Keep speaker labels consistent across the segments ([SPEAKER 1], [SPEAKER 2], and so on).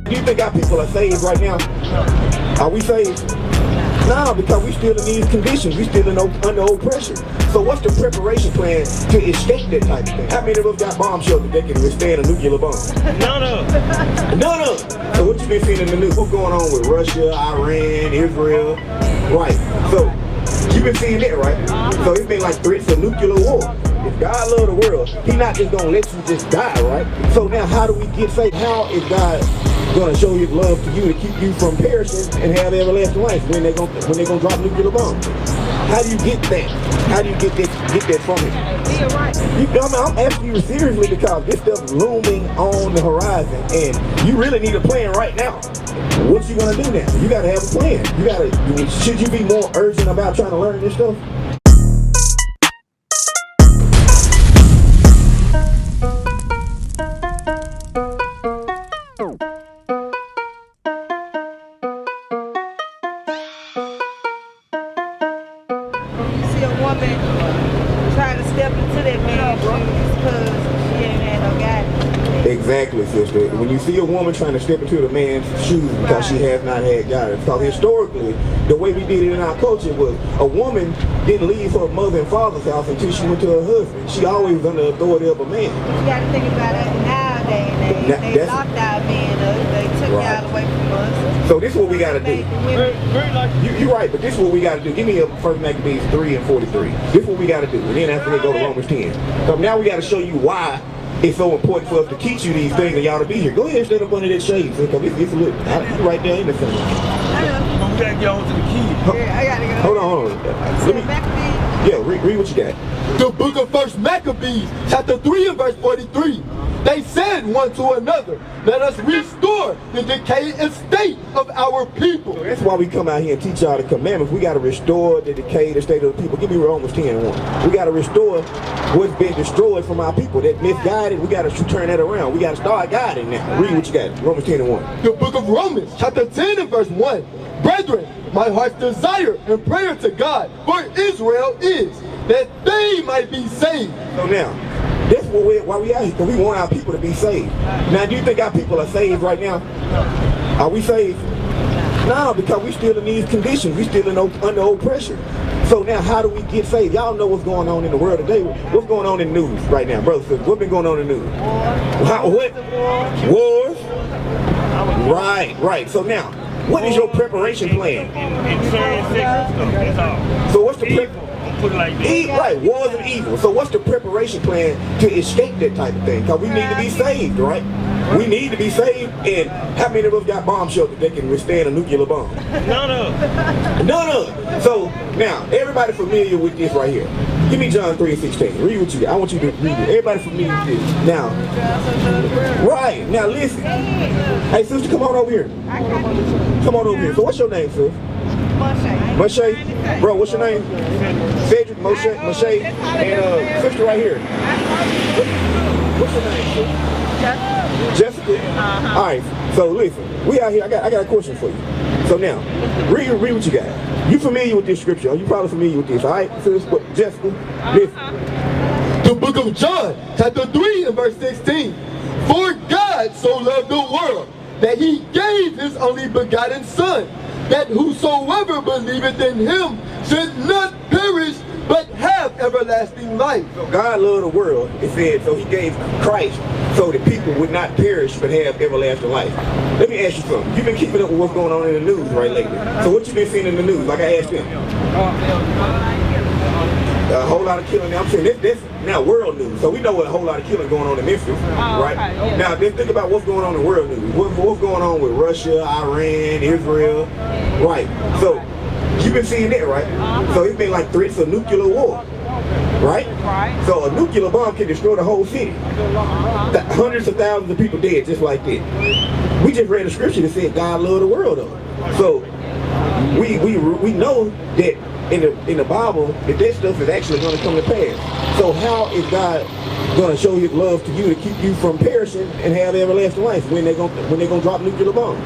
[SPEAKER 1] Do you think our people are saved right now? Are we saved? No, because we still in these conditions. We still under oppression. So what's the preparation plan to escape that type of thing? How many of us got bomb shelters that can withstand a nuclear bomb?
[SPEAKER 2] None of them.
[SPEAKER 1] None of them. So what you been seeing in the news? What's going on with Russia, Iran, Israel? Right. So you've been seeing that, right? So it's been like threats of nuclear war. If God love the world, He's not just gonna let you just die, right? So now how do we get saved? How is God gonna show His love to you to keep you from perishing and have everlasting life when they're gonna drop nuclear bombs? How do you get that? How do you get that from Him?
[SPEAKER 3] Yeah, right.
[SPEAKER 1] I'm asking you seriously because this stuff looming on the horizon, and you really need a plan right now. What you gonna do now? You gotta have a plan. Should you be more urgent about trying to learn this stuff? Exactly, sister. When you see a woman trying to step into the man's shoes because she has not had guidance. Because historically, the way we did it in our culture was a woman didn't leave her mother and father's house until she went to her husband. She always was under the authority of a man.
[SPEAKER 3] You got to think about it nowadays. They locked our men up. They took y'all away from us.
[SPEAKER 1] So this is what we got to do. You're right, but this is what we got to do. Give me a 1 Maccabees 3 and 43. This is what we got to do. And then after they go to Romans 10. So now we got to show you why it's so important for us to teach you these things and y'all to be here. Go ahead and stand up under that shade. It's a little right there in the center.
[SPEAKER 2] We gotta get on to the key.
[SPEAKER 3] Yeah, I gotta go.
[SPEAKER 1] Hold on. Yeah, read what you got.
[SPEAKER 4] The book of 1 Maccabees, chapter 3 and verse 43. They said one to another, let us restore the decayed estate of our people.
[SPEAKER 1] So that's why we come out here and teach y'all the commandments. We got to restore the decayed estate of the people. Give me Romans 10:1. We got to restore what's been destroyed from our people. That misguided, we got to turn that around. We got to start guiding now. Read what you got. Romans 10:1.
[SPEAKER 4] The book of Romans, chapter 10 and verse 1. Brethren, my heart's desire and prayer to God for Israel is that they might be saved.
[SPEAKER 1] So now, that's why we out here, because we want our people to be saved. Now, do you think our people are saved right now? Are we saved? No, because we still in these conditions. We still under oppression. So now, how do we get saved? Y'all know what's going on in the world today. What's going on in the news right now, brothers? What's been going on in the news? What? Wars? Right. So now, what is your preparation plan? So what's the preparation?
[SPEAKER 2] Put it like this.
[SPEAKER 1] Right, wars and evil. So what's the preparation plan to escape that type of thing? Because we need to be saved, right? We need to be saved. And how many of us got bomb shelters that can withstand a nuclear bomb?
[SPEAKER 2] None of them.
[SPEAKER 1] None of them. So now, everybody familiar with this right here. Give me John 3:16. Read what you got. I want you to read it. Everybody familiar with this. Now, right. Now listen. Hey, sister, come on over here. Come on over here. So what's your name, sis? Moshe. Bro, what's your name? Cedric, Moshe, and sister right here. What's your name, sis? Jessica. All right. So listen, we out here. I got a question for you. So now, read what you got. You familiar with this scripture? You probably familiar with this. All right, sis. Jessica, listen.
[SPEAKER 4] The book of John, chapter 3 and verse 16. For God so loved the world that He gave His only begotten Son, that whosoever believeth in Him should not perish, but have everlasting life.
[SPEAKER 1] So God loved the world, it said, so He gave Christ so that people would not perish, but have everlasting life. Let me ask you something. You've been keeping up with what's going on in the news right lately. So what you been seeing in the news, like I asked them? A whole lot of killing. I'm saying this now world news. So we know what a whole lot of killing going on in Memphis, right? Okay, yeah. Now just think about what's going on in world news. What's going on with Russia, Iran, Israel, right? So you've been seeing that, right? So it's been like threats of nuclear war, right? So a nuclear bomb can destroy the whole city. Hundreds of thousands of people dead just like that. We just read a scripture that said God loved the world though. So we know that in the Bible that stuff is actually going to come to pass. So how is God going to show His love to you to keep you from perishing and have everlasting life when they're going to drop nuclear bombs?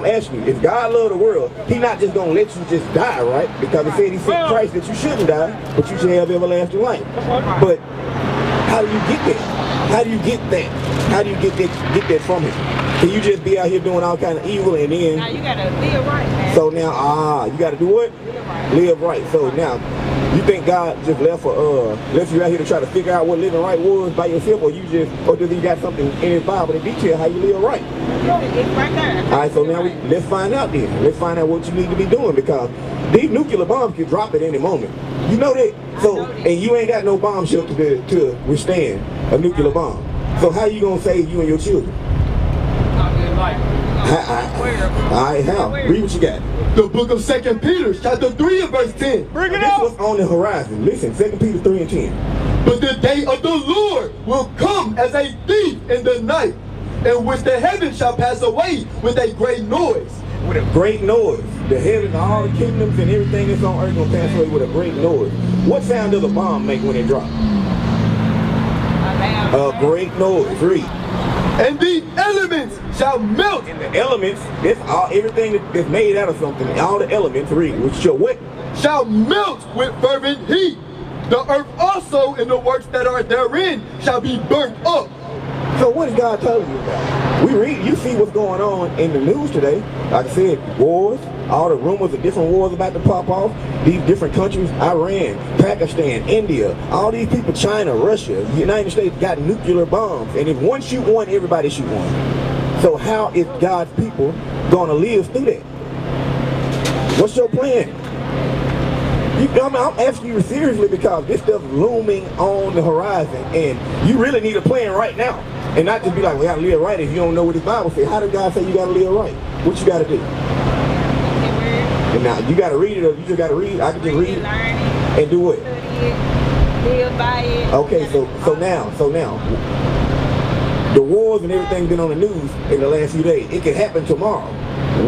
[SPEAKER 1] asking you, if God loved the world, He not just gonna let you just die, right? Because He said He sent Christ that you shouldn't die, but you should have everlasting life. But how do you get that? How do you get that? How do you get that from Him? Can you just be out here doing all kind of evil and then?
[SPEAKER 3] Now you gotta live right, man.
[SPEAKER 1] So now, you gotta do what? Live right. So now, you think God just left you out here to try to figure out what living right was by yourself, or does He got something in His Bible that detail how you live right?
[SPEAKER 3] It's right there.
[SPEAKER 1] All right, so now let's find out then. Let's find out what you need to be doing, because these nuclear bombs can drop at any moment. You know that? So, and you ain't got no bomb shelter to withstand a nuclear bomb. So how you gonna save you and your children? Alright, how? Read what you got.
[SPEAKER 4] The book of 2 Peter, chapter 3 and verse 10.
[SPEAKER 2] Bring it
[SPEAKER 1] This
[SPEAKER 2] out.
[SPEAKER 1] was on the horizon. Listen, 2 Peter 3 and 10.
[SPEAKER 4] But the day of the Lord will come as a thief in the night, in which the heavens shall pass away with a great noise.
[SPEAKER 1] With a great noise. The heavens, all the kingdoms and everything that's on earth gonna pass away with a great noise. What sound does a bomb make when it drops? A great noise. Read.
[SPEAKER 4] And the elements shall melt.
[SPEAKER 1] And the elements, that's all, everything that's made out of something, all the elements, read, which shall what?
[SPEAKER 4] Shall melt with fervent heat. The earth also and the works that are therein shall be burnt up.
[SPEAKER 1] So what is God telling you about? You see what's going on in the news today. Like I said, wars, all the rumors of different wars about to pop off. These different countries, Iran, Pakistan, India, all these people, China, Russia, the United States got nuclear bombs. And if one shoot one, everybody shoot one. So how is God's people going to live through that? What's your plan? I'm asking you seriously, because this stuff's looming on the horizon, and you really need a plan right now. And not just be like, we gotta live right if you don't know what the Bible says. How did God say you gotta live right? What you gotta do? And now, you gotta read it, or you just gotta read. I can just read it and do what?
[SPEAKER 3] Live by it.
[SPEAKER 1] Okay, so now, the wars and everything been on the news in the last few days. It could happen tomorrow.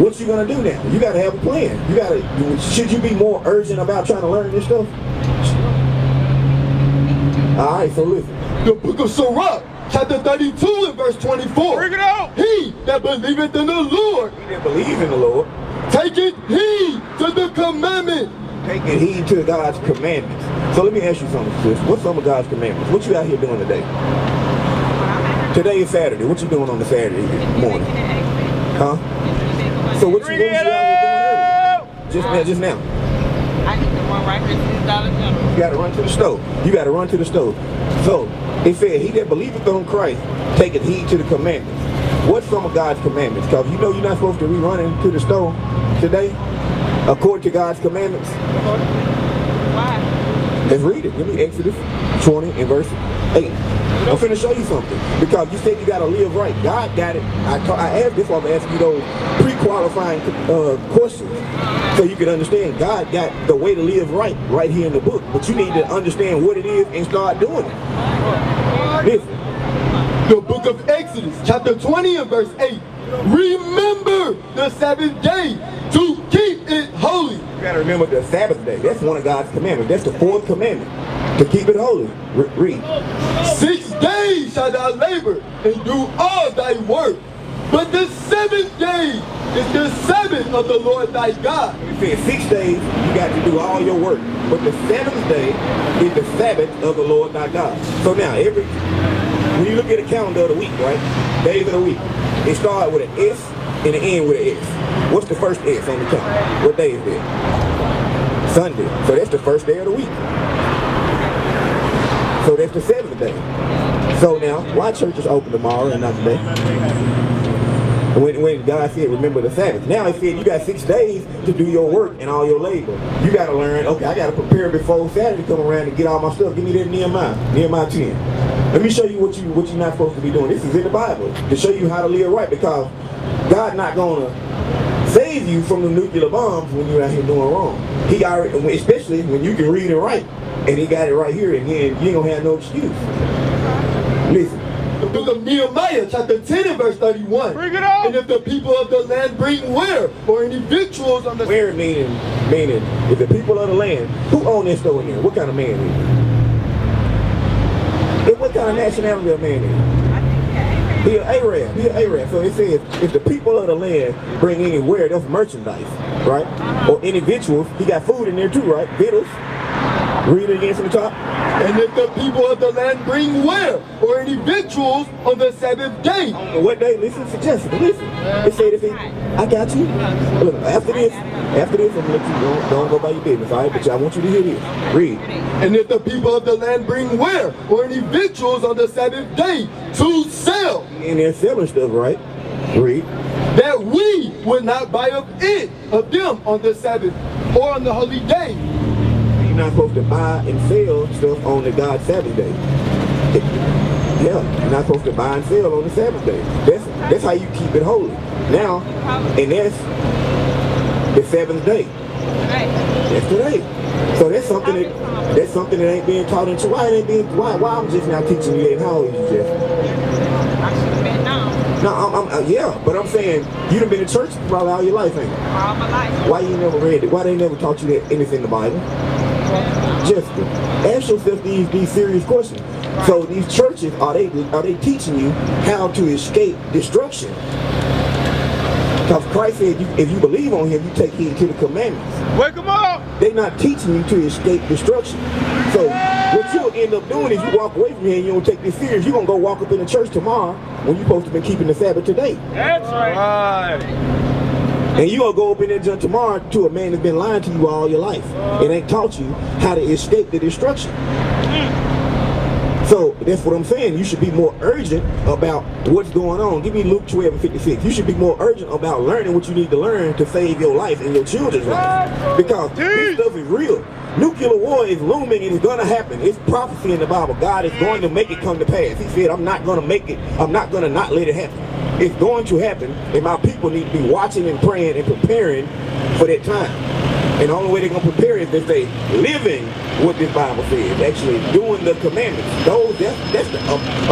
[SPEAKER 1] What you gonna do now? You gotta have a plan. Should you be more urgent about trying to learn this stuff? All right, so listen.
[SPEAKER 4] The book of Sirach, chapter 32 and verse 24.
[SPEAKER 2] Bring it out.
[SPEAKER 4] He that believeth in the Lord,
[SPEAKER 1] He that believes in the Lord,
[SPEAKER 4] taketh heed to the commandment.
[SPEAKER 1] taking heed to God's commandments. So let me ask you something, sis. What's some of God's commandments? What you out here doing today? Today is Saturday. What you doing on the Saturday morning? Huh? So what you out here doing earlier? Just now.
[SPEAKER 3] I need to run right here to this Dollar General.
[SPEAKER 1] You gotta run to the stove. You gotta run to the stove. So it said, he that believeth on Christ taketh heed to the commandments. What's some of God's commandments? Because you know you're not supposed to be running to the stove today, according to God's commandments.
[SPEAKER 3] Why?
[SPEAKER 1] Let's read it. Give me Exodus 20 and verse 8. I'm finna show you something. Because you said you gotta live right. God got it. I asked this, I'm gonna ask you those pre-qualifying questions, so you can understand God got the way to live right here in the book. But you need to understand what it is and start doing it. Listen.
[SPEAKER 4] The book of Exodus, chapter 20 and verse 8. Remember the Sabbath day to keep it holy.
[SPEAKER 1] You gotta remember the Sabbath day. That's one of God's commandments. That's the fourth commandment. To keep it holy. Read.
[SPEAKER 4] 6 days shalt thou labor and do all thy work. But the 7th day is the Sabbath of the Lord thy God.
[SPEAKER 1] It said 6 days you got to do all your work. But the 7th day is the Sabbath of the Lord thy God. So now when you look at the calendar of the week, right? Days of the week. It starts with an S and it ends with an S. What's the first S on the calendar? What day is that? Sunday. So that's the first day of the week. So that's the 7th day. So now, why church is open tomorrow and not today? When God said, remember the Sabbath. Now he said, you got 6 days to do your work and all your labor. You got to learn, okay, I got to prepare before Saturday come around and get all my stuff. Give me that Nehemiah 10. Let me show you what you're not supposed to be doing. This is in the Bible to show you how to live right, because God's not going to save you from the nuclear bombs when you're out here doing wrong. He already, especially when you can read it right, and he got it right here, and then you ain't going to have no excuse. Listen.
[SPEAKER 4] The book of Nehemiah, chapter 10 and verse 31.
[SPEAKER 2] Bring it out.
[SPEAKER 4] And if the people of the land bring ware or any victuals on the...
[SPEAKER 1] Ware meaning if the people of the land, who own this store in here? What kind of man is it? What kind of nationality of man is it? He an Arab. He an Arab. So it says, if the people of the land bring anywhere, that's merchandise, right? Or any victuals. He got food in there too, right? Victuals. Read it again from the top.
[SPEAKER 4] And if the people of the land bring ware or any victuals on the Sabbath day.
[SPEAKER 1] On what day? Listen to Jessica. Listen. It said if it, I got you. Look, after this, I'm gonna let you don't go by your business, all right? But I want you to hear this. Read.
[SPEAKER 4] And if the people of the land bring ware or any victuals on the Sabbath day to sell.
[SPEAKER 1] And they're selling stuff, right? Read.
[SPEAKER 4] That we would not buy of them on the Sabbath or on the holy day.
[SPEAKER 1] You're not supposed to buy and sell stuff on the God's Sabbath day. Yeah, you're not supposed to buy and sell on the Sabbath day. That's how you keep it holy. Now, and that's the seventh day. That's today. So that's something that ain't being taught in church. Why I'm just now teaching you that? How old are you, Jeff?
[SPEAKER 3] I should have been known.
[SPEAKER 1] No, yeah, but I'm saying you done been in church probably all your life, ain't you?
[SPEAKER 3] All my life.
[SPEAKER 1] Why you never read it? Why they never taught you that anything in the Bible? Jessica, ask yourself these serious questions. Right. So these churches, are they teaching you how to escape destruction? Because Christ said, if you believe on Him, you take heed to the commandments.
[SPEAKER 2] Wake them up!
[SPEAKER 1] They're not teaching you to escape destruction. So what you'll end up doing is you walk away from here and you don't take this serious. You're going to go walk up in the church tomorrow when you're supposed to be keeping the Sabbath today.
[SPEAKER 2] That's right.
[SPEAKER 1] And you're going to go up in there tomorrow to a man that's been lying to you all your life. It ain't taught you how to escape the destruction. So that's what I'm saying. You should be more urgent about what's going on. Give me Luke 12:56. You should be more urgent about learning what you need to learn to save your life and your children's life. Because this stuff is real. Nuclear war is looming and it's going to happen. It's prophecy in the Bible. God is going to make it come to pass. He said, I'm not going to make it. I'm not going to not let it happen. It's going to happen, and my people need to be watching and praying and preparing for that time. And the only way they're going to prepare is if they living what this Bible says, actually doing the commandments. That's the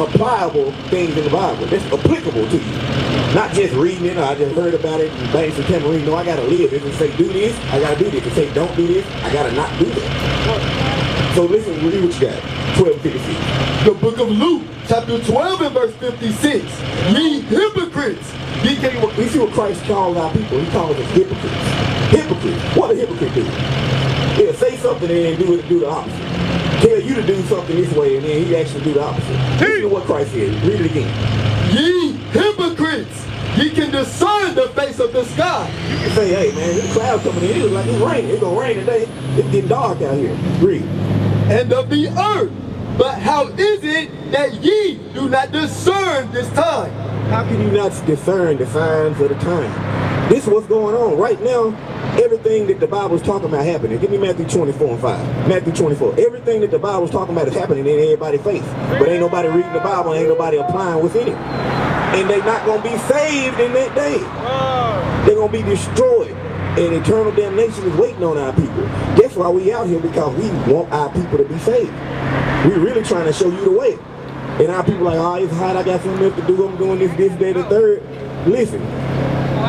[SPEAKER 1] applicable things in the Bible. That's applicable to you. Not just reading it, or I just heard about it and bang some tambourine. No, I got to live. If it say do this, I got to do this. If it say don't do this, I got to not do that. So listen, read what you got. 12:56.
[SPEAKER 4] The book of Luke, chapter 12 and verse 56. Ye hypocrites.
[SPEAKER 1] We see what Christ calls our people. He calls us hypocrites. Hypocrites. What a hypocrite do? He'll say something and then do the opposite. Tell you to do something this way and then he actually do the opposite. Listen to what Christ said. Read it again.
[SPEAKER 4] Ye hypocrites. Ye can discern the face of the sky.
[SPEAKER 1] You can say, hey man, this cloud coming in. It looks like it's raining. It's gonna rain today. It's getting dark out here. Read.
[SPEAKER 4] And of the earth. But how is it that ye do not discern this time?
[SPEAKER 1] How can you not discern the signs of the time? This is what's going on right now. Everything that the Bible is talking about happening. Give me Matthew 24:5. Matthew 24. Everything that the Bible is talking about is happening in everybody's face. But ain't nobody reading the Bible, ain't nobody applying what's in it. And they're not going to be saved in that day. They're going to be destroyed. And eternal damnation is waiting on our people. That's why we out here, because we want our people to be saved. We're really trying to show you the way. And our people like, oh, it's hot, I got something else to do, I'm doing this, day, the third. Listen,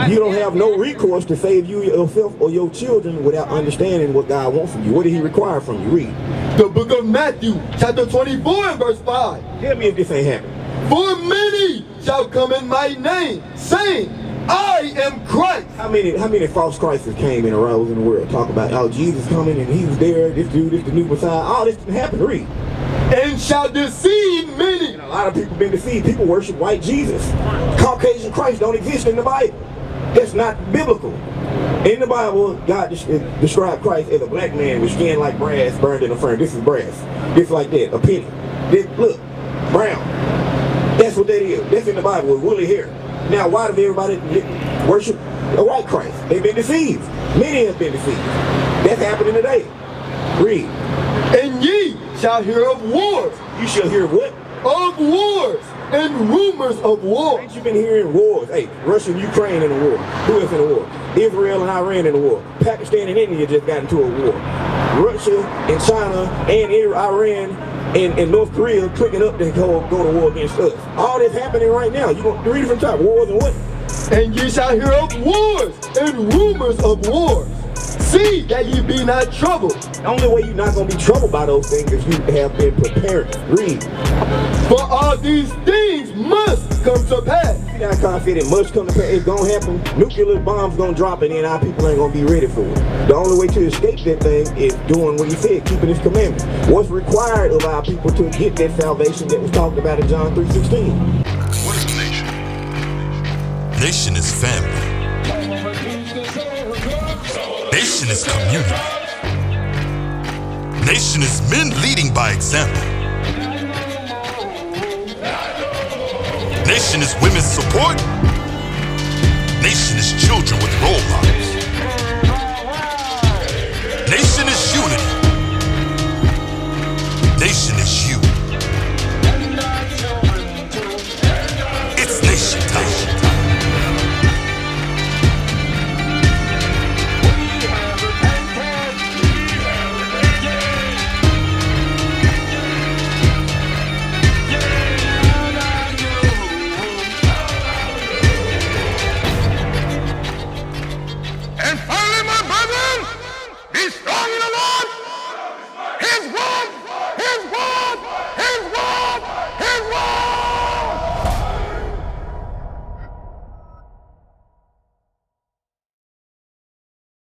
[SPEAKER 1] you don't have no recourse to save you, yourself, or your children without understanding what God wants from you. What did He require from you? Read.
[SPEAKER 4] The book of Matthew, chapter 24 and verse 5.
[SPEAKER 1] Tell me if this ain't happening.
[SPEAKER 4] For many shall come in my name, saying, I am Christ.
[SPEAKER 1] How many false Christs came and arose in the world? Talk about, oh, Jesus coming and He was there, this dude, this the new Messiah. All this didn't happen. Read.
[SPEAKER 4] And shall deceive many.
[SPEAKER 1] And a lot of people been deceived. People worship white Jesus. Caucasian Christ don't exist in the Bible. That's not biblical. In the Bible, God described Christ as a black man with skin like brass burned in a furnace. This is brass. This like that, a penny. This, look, brown. That's what that is. That's in the Bible with woolly hair. Now, why does everybody worship a white Christ? They've been deceived. Many have been deceived. That's happening today. Read.
[SPEAKER 4] And ye shall hear of wars.
[SPEAKER 1] You shall hear what?
[SPEAKER 4] Of wars and rumors of war.
[SPEAKER 1] Ain't you been hearing wars? Hey, Russia and Ukraine in a war. Who is in a war? Israel and Iran in a war. Pakistan and India just got into a war. Russia and China and Iran and North Korea clicking up to go to war against us. All this happening right now. You gonna read it from top. Wars and what?
[SPEAKER 4] And ye shall hear of wars and rumors of wars. See that ye be not troubled.
[SPEAKER 1] The only way you're not going to be troubled by those things is you have been prepared. Read.
[SPEAKER 4] For all these things must come to pass.
[SPEAKER 1] See that confident must come to pass. It's gonna happen. Nuclear bombs gonna drop and then our people ain't gonna be ready for it. The only way to escape that thing is doing what he said, keeping his commandments. What's required of our people to get that salvation that was talked about in John 3:16?
[SPEAKER 5] What is a nation? Nation is family. Nation is community. Nation is men leading by example. Nation is women's support. Nation is children with role models. Nation is unity. Nation is you. It's nation time.
[SPEAKER 6] And finally, my brethren, be strong in the Lord.